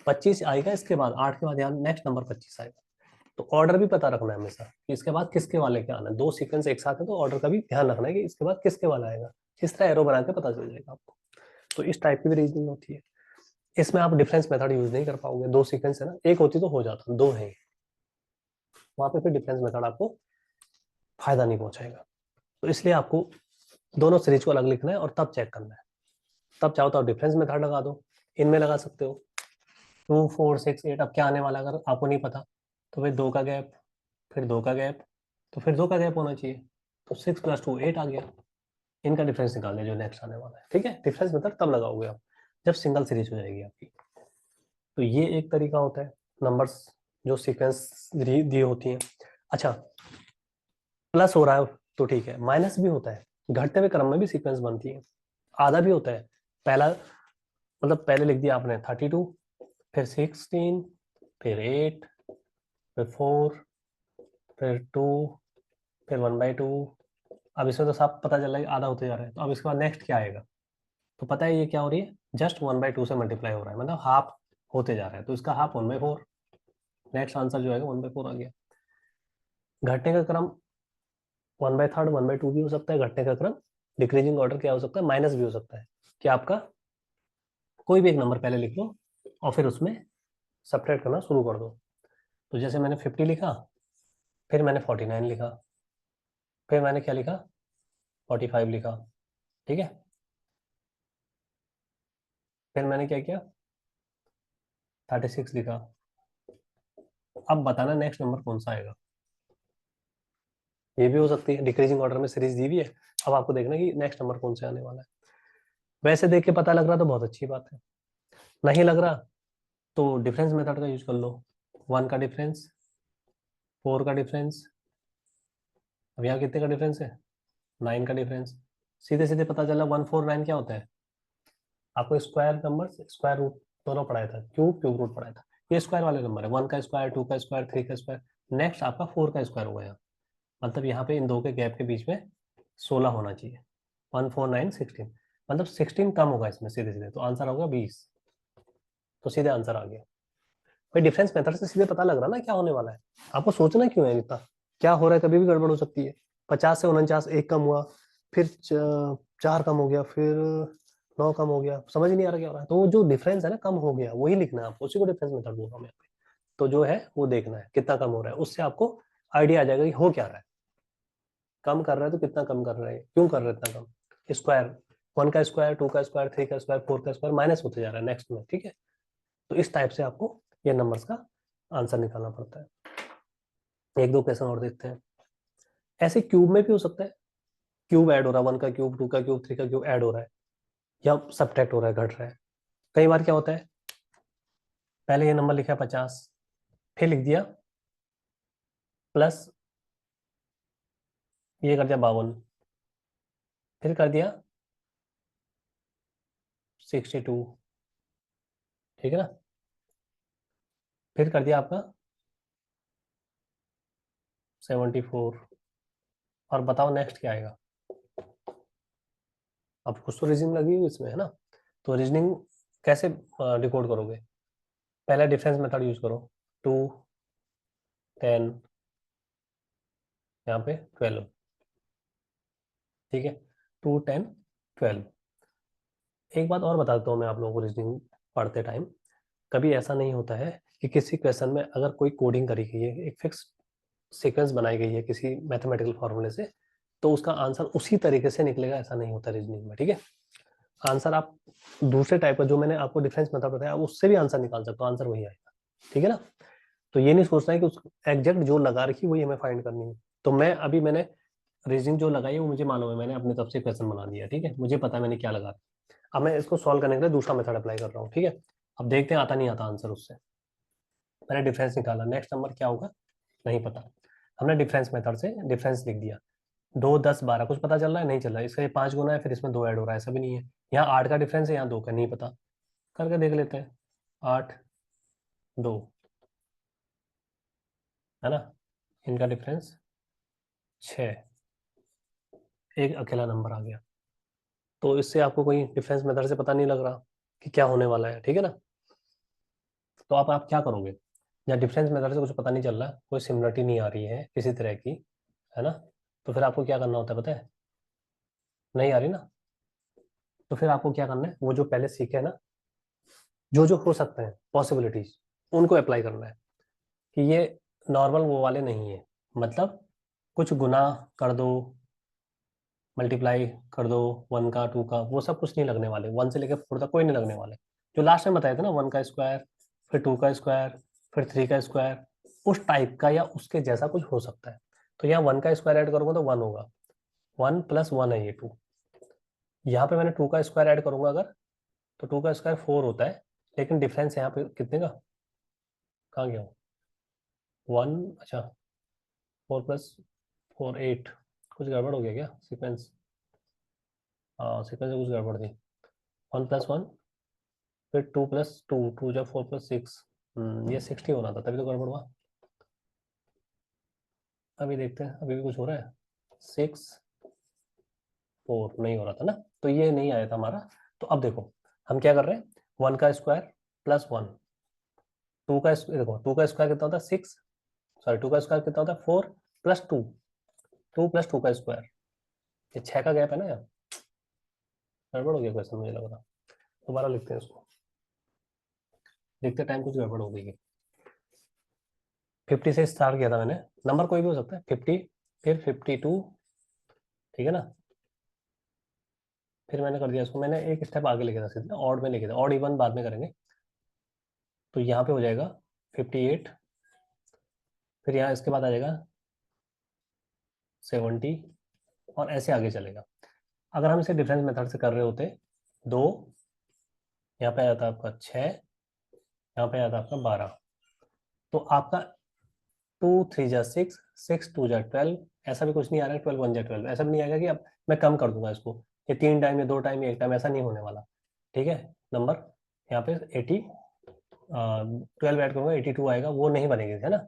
25 आएगा इसके बाद, 8 के बाद यहाँ नेक्स्ट नंबर 25 आएगा। तो ऑर्डर भी पता रखना है हमेशा कि इसके बाद किसके वाले क्या आना है। दो सीक्वेंस एक साथ है तो ऑर्डर का भी ध्यान रखना है कि इसके बाद किसके वाला आएगा। इस तरह एरो बना के पता चल जाएगा आपको। तो इस टाइप की भी रीजनिंग होती है। इसमें आप डिफरेंस मेथड यूज नहीं कर पाओगे, दो सीक्वेंस है ना, एक होती तो हो जाता, दो है, वहां पे फिर डिफरेंस मेथड आपको फायदा नहीं पहुंचाएगा। तो इसलिए आपको दोनों सीरीज को अलग लिखना है और तब चेक करना है। तब चाहो तो आप डिफरेंस मेथड लगा दो, इनमें लगा सकते हो 2 4 6 8। अब क्या आने वाला अगर आपको नहीं पता तो फिर दो का गैप, फिर दो का गैप, तो फिर दो का गैप होना चाहिए। तो 6 + 2 8 आ गया। इनका डिफरेंस निकालने जो नेक्स्ट आने वाला है। ठीक है, डिफरेंस मेथड तब लगाओगे आप जब सिंगल सीरीज हो जाएगी आपकी। तो ये एक तरीका होता है नंबर्स जो सीक्वेंस दी होती हैं। अच्छा, प्लस हो रहा है तो ठीक है, माइनस भी होता है, घटते हुए क्रम में भी सीक्वेंस बनती है। आधा भी होता है, पहला मतलब पहले लिख दिया आपने 32, फिर 16, फिर 8, फिर 4, फिर 2, फिर 1/2। अब इसमें तो साफ पता चल रहा है कि आधा होते जा रहा है। तो अब इसके बाद नेक्स्ट क्या आएगा, तो पता है ये क्या हो रही है, जस्ट 1/2 से मल्टीप्लाई हो रहा है, मतलब हाफ होते जा रहा है, तो इसका हाफ 1/4। नेक्स्ट आंसर जो आएगा 1/4 आ गया। घटने का क्रम 1/3 1/2 भी हो सकता है। घटने का क्रम डिक्रीजिंग ऑर्डर क्या हो सकता है, माइनस भी हो सकता है, कि आपका कोई भी एक नंबर पहले लिख लो और फिर उसमें सब्ट्रैक्ट करना शुरू कर दो। तो जैसे मैंने 50 लिखा, फिर मैंने 49 लिखा, फिर मैंने क्या लिखा, 45 लिखा। ठीक है, फिर मैंने क्या किया, 36 लिखा। अब बताना नेक्स्ट नंबर कौन सा आएगा। ये भी हो सकती है, डिक्रीजिंग ऑर्डर में सीरीज दी हुई है, अब आपको देखना कि नेक्स्ट नंबर कौन सा आने वाला है। वैसे देख के पता लग रहा तो बहुत अच्छी बात है, नहीं लग रहा तो डिफरेंस मेथड का यूज कर लो। 1 का डिफरेंस, 4 का डिफरेंस, अब यहाँ कितने का डिफरेंस है, 9 का डिफरेंस। सीधे सीधे पता चला 149 क्या होता है। आपको स्क्वायर नंबर स्क्वायर रूट दोनों पढ़ाया था, क्यूब क्यूब रूट पढ़ाया था। ये स्क्वायर वाले नंबर है, 1 का स्क्वायर, 2 का स्क्वायर, 3 का स्क्वायर। नेक्स्ट आपका 4 का स्क्वायर हो गया, मतलब यहाँ पे इन दो के गैप के बीच में 16 होना चाहिए। 149 16, मतलब 16 कम होगा इसमें सीधे सीधे, तो आंसर होगा 20। तो सीधे आंसर आ गया। भाई डिफरेंस मेथड से सीधे पता लग रहा ना क्या होने वाला है। आपको सोचना क्यों है इतना, क्या हो रहा है, कभी भी गड़बड़ हो सकती है। 50 से 49 एक कम हुआ, फिर 4 कम हो गया, फिर 9 कम हो गया, समझ नहीं आ रहा क्या हो रहा है। तो वो जो डिफरेंस है ना कम हो गया, वही लिखना है आपको, उसी को डिफरेंस मेथड बोल रहा हूँ मैं। तो जो है वो देखना है कितना कम हो रहा है, उससे आपको आइडिया आ जाएगा कि हो क्या रहा है। कम कर रहा है तो कितना कम कर रहा है, क्यों कर रहा है इतना कम। स्क्वायर, 1 का स्क्वायर, 2 का स्क्वायर, 3 का स्क्वायर, 4 का स्क्वायर, माइनस होते जा रहा है नेक्स्ट में। ठीक है, तो इस टाइप से आपको ये नंबर्स का आंसर निकालना पड़ता है। एक दो क्वेश्चन और देखते हैं। ऐसे क्यूब में भी हो सकता है, क्यूब ऐड हो रहा है, 1 का क्यूब, 2 का क्यूब, 3 का क्यूब ऐड हो रहा है, या सब्ट्रैक्ट हो रहा है, घट रहा है। कई बार क्या होता है, पहले ये नंबर लिखा है 50, फिर लिख दिया प्लस, ये कर दिया 52, फिर कर दिया 62। ठीक है ना, फिर कर दिया आपका 74। और बताओ नेक्स्ट क्या आएगा। अब कुछ तो रीजनिंग लगी हुई इसमें है ना, तो रीजनिंग कैसे डिकोड करोगे। पहला डिफरेंस मेथड यूज करो, 2 10, यहाँ पे 12। ठीक है, 2 10 12। एक बात और बताता हूँ मैं आप लोगों को, रीजनिंग पढ़ते टाइम कभी ऐसा नहीं होता है कि किसी क्वेश्चन में अगर कोई कोडिंग करी गई है, एक फिक्स सीक्वेंस बनाई गई है किसी मैथमेटिकल फॉर्मूले से, तो उसका आंसर उसी तरीके से निकलेगा, ऐसा नहीं होता रीजनिंग में। ठीक है, आंसर आप दूसरे टाइप का जो मैंने आपको डिफरेंस मेथड बताया, आप उससे भी आंसर निकाल सकते हो, आंसर वही आएगा। ठीक है ना, तो ये नहीं सोचना है कि उस एग्जैक्ट जो लगा रखी वही हमें फाइंड करनी है। तो मैंने रीजनिंग जो लगाई है वो मुझे मालूम है, मैंने अपने तरफ से क्वेश्चन बना दिया। ठीक है, मुझे पता है मैंने क्या लगा। अब मैं इसको सॉल्व करने के लिए दूसरा मेथड अप्लाई कर रहा हूँ। ठीक है, अब देखते हैं आता नहीं आता आंसर उससे। मैंने डिफरेंस निकाला, नेक्स्ट नंबर क्या होगा नहीं पता, हमने डिफरेंस मेथड से डिफरेंस लिख दिया। 2 10 12 कुछ पता चल रहा है, नहीं चल रहा है। इसका ये 5 गुना है, फिर इसमें 2 ऐड हो रहा है, ऐसा भी नहीं है। यहाँ 8 का डिफरेंस है, यहाँ 2 का नहीं पता, करके देख लेते हैं। 8 2 है ना, इनका डिफरेंस 6, एक अकेला नंबर आ गया। तो इससे आपको कोई डिफरेंस मेथड से पता नहीं लग रहा कि क्या होने वाला है। ठीक है ना, तो आप क्या करोगे, या डिफरेंस मेथड से कुछ पता नहीं चल रहा, कोई सिमिलरिटी नहीं आ रही है किसी तरह की, है ना, तो फिर आपको क्या करना होता है पता है, नहीं आ रही ना, तो फिर आपको क्या करना है, वो जो पहले सीखे है ना, जो जो हो सकते हैं पॉसिबिलिटीज, उनको अप्लाई करना है, कि ये नॉर्मल वो वाले नहीं है, मतलब कुछ गुना कर दो, मल्टीप्लाई कर दो, 1 का 2 का, वो सब कुछ नहीं लगने वाले, 1 से लेकर 4 तक कोई नहीं लगने वाले, जो लास्ट में बताए थे ना, 1 का स्क्वायर, फिर 2 का स्क्वायर, फिर 3 का स्क्वायर, उस टाइप का या उसके जैसा कुछ हो सकता है। तो यहाँ 1 का स्क्वायर ऐड करूंगा तो 1 होगा, 1 + 1 है ये 2। यहाँ पे मैंने 2 का स्क्वायर ऐड करूंगा अगर, तो 2 का स्क्वायर 4 होता है, लेकिन डिफरेंस यहाँ पे कितने का, कहाँ गया, 1, अच्छा 4 + 4 8, कुछ गड़बड़ हो गया क्या सीक्वेंस, हाँ सीक्वेंस में कुछ गड़बड़ थी, 1 + 1, फिर 2 + 2, 2 जब 4 + 6, ये 60 होना था, तभी तो गड़बड़ हुआ। अभी देखते हैं, अभी भी कुछ हो रहा है, 6 4 नहीं हो रहा था ना, तो ये नहीं आया था हमारा। तो अब देखो हम क्या कर रहे हैं, 1 का स्क्वायर +1, 2 का देखो 2 का स्क्वायर कितना होता है 6, सॉरी 2 का स्क्वायर कितना होता है 4 + 2, 2 + 2 का स्क्वायर, ये 6 का गैप है ना यार, गड़बड़ हो गया क्वेश्चन मुझे लग रहा, दोबारा लिखते हैं इसको, देखते टाइम कुछ गड़बड़ हो गई है। 50 से स्टार्ट किया था मैंने, नंबर कोई भी हो सकता है, 50, फिर 52, ठीक है ना, फिर मैंने कर दिया इसको, मैंने एक स्टेप आगे लेके था सीधे, ऑड में लेके था, ऑड इवन बाद में करेंगे, तो यहाँ पे हो जाएगा 58, फिर यहाँ इसके बाद आ जाएगा 70, और ऐसे आगे चलेगा। अगर हम इसे डिफरेंस मेथड से कर रहे होते, 2, यहाँ पे आया था आपका 6, यहाँ पे आया था आपका 12, तो आपका 2 3 × 6, 6 2 × 12, ऐसा भी कुछ नहीं आ रहा है, 12 1 × 12, ऐसा भी नहीं आएगा कि अब मैं कम कर दूंगा इसको, ये 3 टाइम या 2 टाइम या 1 टाइम, ऐसा नहीं होने वाला, ठीक है। नंबर यहाँ पे 80, 12 ऐड करूंगा 82 आएगा, वो नहीं बनेगी, है ना,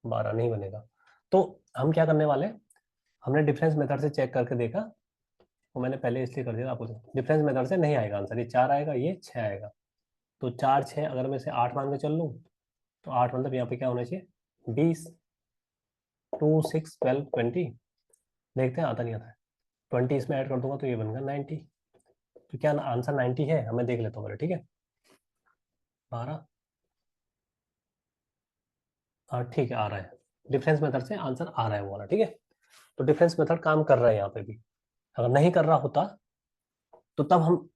12 नहीं बनेगा। तो हम क्या करने वाले हैं, हमने डिफरेंस मेथड से चेक करके देखा, वो मैंने पहले इसलिए कर दिया आपको, डिफरेंस मेथड से नहीं आएगा आंसर, ये 4 आएगा, ये 6 आएगा, तो 4 6 अगर मैं इसे 8 मान के चल लूँ, तो 8 मतलब यहाँ पे क्या होना चाहिए, 20, 2 6 12 20, देखते हैं आता नहीं आता है, 20 इसमें ऐड कर दूंगा तो ये बनेगा 90, तो क्या आंसर 90 है, हमें देख लेता हूँ पहले, ठीक है, 12, हाँ ठीक है आ रहा है, डिफरेंस मेथड से आंसर आ रहा है वो वाला, ठीक है। तो डिफरेंस मेथड काम कर रहा है यहाँ पे भी, अगर नहीं कर रहा होता तो तब हम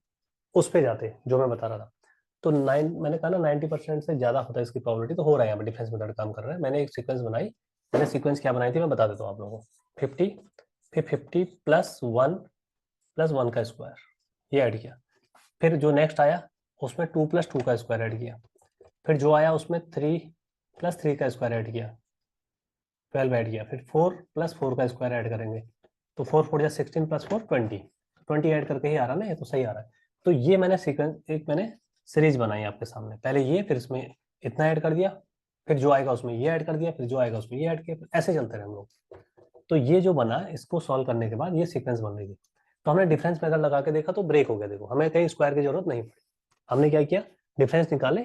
उस पे जाते जो मैं बता रहा था, तो मैंने कहा ना 90% से ज्यादा होता है इसकी प्रोबेबिलिटी, तो हो रहा है यहाँ पे, डिफरेंस मेथड काम कर रहा है। मैंने एक सीक्वेंस बनाई, मैंने सीक्वेंस क्या बनाई थी मैं बता देता हूँ आप लोगों को, 50, फिर 50 +1 का स्क्वायर, ये ऐड किया, फिर जो नेक्स्ट आया उसमें 2 + 2 का स्क्वायर ऐड किया, फिर जो आया उसमें 3 + 3 का स्क्वायर ऐड किया, 12 ऐड किया, फिर 4 + 4 का स्क्वायर ऐड करेंगे, तो 4 4 या 16 + 4 20, 20 ऐड करके ही आ रहा ना, ये तो सही आ रहा है। तो ये मैंने सीक्वेंस, एक मैंने सीरीज बनाई आपके सामने, पहले ये, फिर इसमें इतना ऐड कर दिया, फिर जो आएगा उसमें ये ऐड कर दिया, फिर जो आएगा उसमें ये ऐड किया, फिर ऐसे चलते रहे हम लोग। तो ये जो बना, इसको सॉल्व करने के बाद ये सीक्वेंस बन रही थी, तो हमने डिफरेंस मेथड लगा के देखा तो ब्रेक हो गया, देखो हमें कहीं स्क्वायर की जरूरत नहीं पड़ी, हमने क्या किया, डिफरेंस निकाले,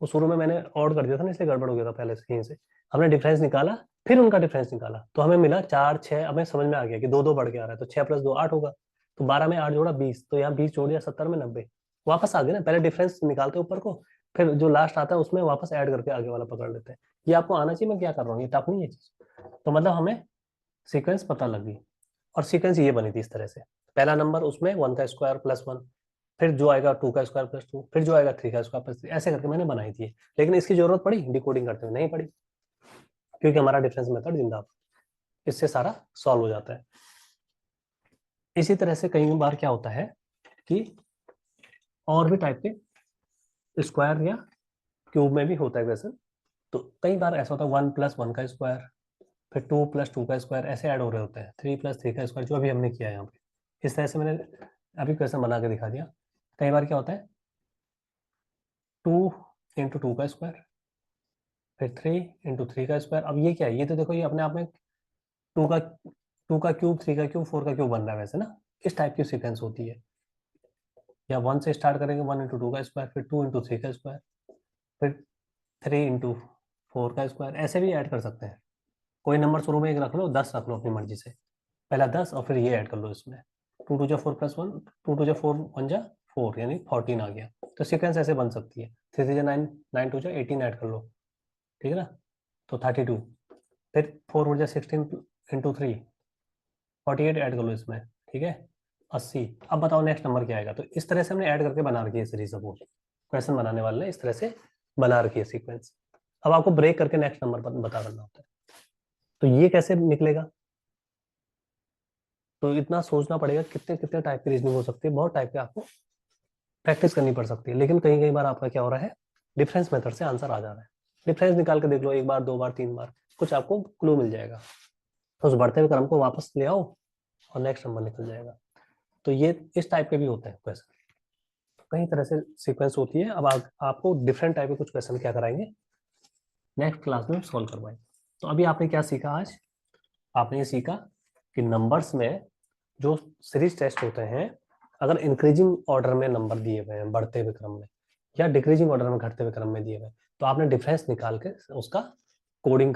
वो शुरू में मैंने ऑड कर दिया था ना, इसलिए गड़बड़ हो गया था पहले से, यहीं से हमने डिफरेंस निकाला, फिर उनका डिफरेंस निकाला, तो हमें मिला 4 6, हमें समझ में आ गया कि 2 2 बढ़ के आ रहा है, तो 6 + 2 8 होगा, तो 12 में 8 जोड़ा 20, तो यहाँ 20 जोड़ दिया, 70 में 90, वापस आ गए ना, पहले डिफरेंस निकालते ऊपर को, फिर जो लास्ट आता है उसमें वापस ऐड करके आगे वाला पकड़ लेते हैं। ये आपको आना चाहिए, मैं क्या कर रहा हूँ, ये टफ नहीं है चीज, तो मतलब हमें सीक्वेंस पता लग गई, और सीक्वेंस ये बनी थी इस तरह से, पहला नंबर उसमें 1 का स्क्वायर +1, फिर जो आएगा 2 का स्क्वायर +2, फिर जो आएगा 3 का स्क्वायर +3, ऐसे करके मैंने बनाई थी, लेकिन इसकी जरूरत पड़ी डिकोडिंग करते हुए, नहीं पड़ी, क्योंकि हमारा डिफरेंस मेथड जिंदा, इससे सारा सॉल्व हो जाता है। इसी तरह से कई बार क्या होता है कि और भी टाइप के स्क्वायर या क्यूब में भी होता है क्वेश्चन, तो कई बार ऐसा होता है 1 + 1 का स्क्वायर, फिर 2 + 2 का स्क्वायर, ऐसे ऐड हो रहे होते हैं, 3 + 3 का स्क्वायर, जो अभी हमने किया है यहाँ पे, इस तरह से मैंने अभी क्वेश्चन बना के दिखा दिया। कई बार क्या होता है 2 × 2 का स्क्वायर, फिर 3 × 3 का स्क्वायर, अब ये क्या है, ये तो देखो ये अपने आप में 2 का 2 का क्यूब, 3 का क्यूब, 4 का क्यूब बन रहा है वैसे ना, इस टाइप की सीक्वेंस होती है, या 1 से स्टार्ट करेंगे, 1 × 2 का स्क्वायर, फिर 2 × 3 का स्क्वायर, फिर 3 × 4 का स्क्वायर, ऐसे भी ऐड कर सकते हैं। कोई नंबर शुरू में एक रख लो, 10 रख लो अपनी मर्जी से, पहला 10 और फिर ये ऐड कर लो इसमें। 2 × 4 + 1, 2 × 4 = 1 यानी 14 आ गया। तो सीक्वेंस ऐसे बन सकती है। 3 × 9, 9 × 2 = 18 ऐड कर लो, ठीक है ना, तो 32। फिर 4 × 16 × 3 48 ऐड कर लो इसमें, ठीक है, 80। अब बताओ नेक्स्ट नंबर क्या आएगा। तो इस तरह से हमने ऐड करके बना रखी है सीरीज। सपोज क्वेश्चन बनाने वाले ने इस तरह से बना रखी है सीक्वेंस। अब आपको ब्रेक करके नेक्स्ट नंबर पर बता करना होता है। तो ये कैसे निकलेगा, तो इतना सोचना पड़ेगा कितने कितने टाइप की रीजनिंग हो सकती है, बहुत टाइप के आपको प्रैक्टिस करनी पड़ सकती है। लेकिन कई कई बार आपका क्या हो रहा है, डिफरेंस मेथड से आंसर आ जा रहा है। डिफरेंस निकाल के देख लो, एक बार, दो बार, तीन बार, कुछ आपको क्लू मिल जाएगा। तो उस बढ़ते हुए क्रम को वापस ले आओ और नेक्स्ट नंबर निकल जाएगा। तो ये इस टाइप के भी होते हैं क्वेश्चन, कई तरह से सीक्वेंस होती है। अब आपको डिफरेंट टाइप के कुछ क्वेश्चन क्या कराएंगे नेक्स्ट क्लास में सॉल्व करवाएंगे। तो अभी आपने क्या सीखा आज, आपने ये सीखा कि नंबर्स में जो सीरीज टेस्ट होते हैं, अगर इंक्रीजिंग ऑर्डर में नंबर दिए हुए हैं बढ़ते हुए क्रम में, या डिक्रीजिंग ऑर्डर में घटते हुए क्रम में दिए हुए हैं, तो आपने डिफरेंस निकाल के उसका कोडिंग